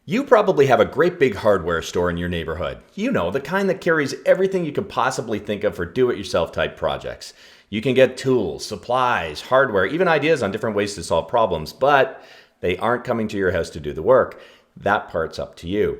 You probably have a great big hardware store in your neighborhood. You know, the kind that carries everything you could possibly think of for do-it-yourself type projects. You can get tools, supplies, hardware, even ideas on different ways to solve problems, but they aren't coming to your house to do the work. That part's up to you.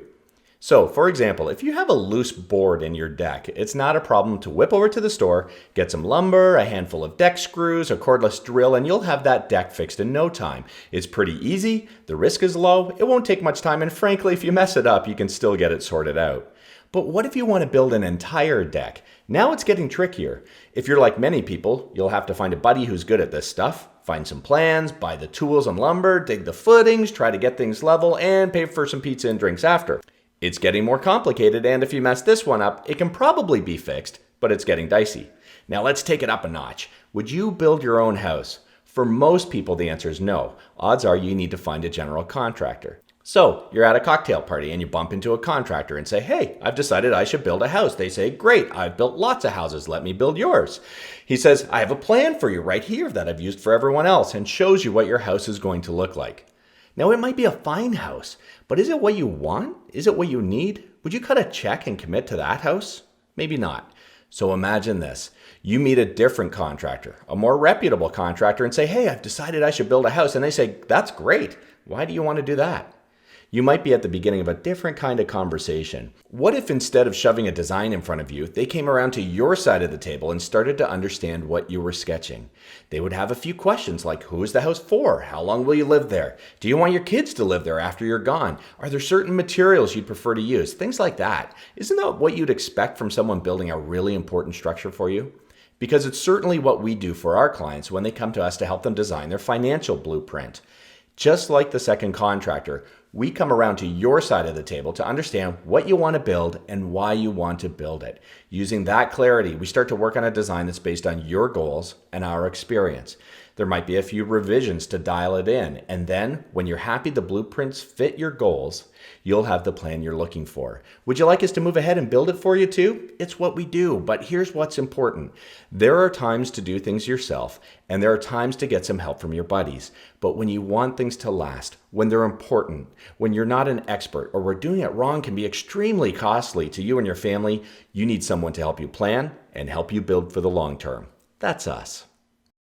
So, for example, if you have a loose board in your deck, it's not a problem to whip over to the store, get some lumber, a handful of deck screws, a cordless drill, and you'll have that deck fixed in no time. It's pretty easy, the risk is low, it won't take much time, and frankly, if you mess it up, you can still get it sorted out. But what if you want to build an entire deck? Now it's getting trickier. If you're like many people, you'll have to find a buddy who's good at this stuff, find some plans, buy the tools and lumber, dig the footings, try to get things level, and pay for some pizza and drinks after. It's getting more complicated, and if you mess this one up, it can probably be fixed, but it's getting dicey. Now let's take it up a notch. Would you build your own house? For most people, the answer is no. Odds are you need to find a general contractor. So you're at a cocktail party and you bump into a contractor and say, hey, I've decided I should build a house. They say, great, I've built lots of houses. Let me build yours. He says, I have a plan for you right here that I've used for everyone else, and shows you what your house is going to look like. Now, it might be a fine house, but is it what you want? Is it what you need? Would you cut a check and commit to that house? Maybe not. So imagine this. You meet a different contractor, a more reputable contractor, and say, hey, I've decided I should build a house. And they say, that's great. Why do you want to do that? You might be at the beginning of a different kind of conversation. What if instead of shoving a design in front of you, they came around to your side of the table and started to understand what you were sketching? They would have a few questions like, who is the house for? How long will you live there? Do you want your kids to live there after you're gone? Are there certain materials you'd prefer to use? Things like that. Isn't that what you'd expect from someone building a really important structure for you? Because it's certainly what we do for our clients when they come to us to help them design their financial blueprint. Just like the second contractor, we come around to your side of the table to understand what you want to build and why you want to build it. Using that clarity, we start to work on a design that's based on your goals and our experience. There might be a few revisions to dial it in, and then when you're happy the blueprints fit your goals, you'll have the plan you're looking for. Would you like us to move ahead and build it for you too? It's what we do, but here's what's important. There are times to do things yourself, and there are times to get some help from your buddies. But when you want things to last, when they're important, when you're not an expert, or where doing it wrong can be extremely costly to you and your family, you need someone to help you plan and help you build for the long term. That's us.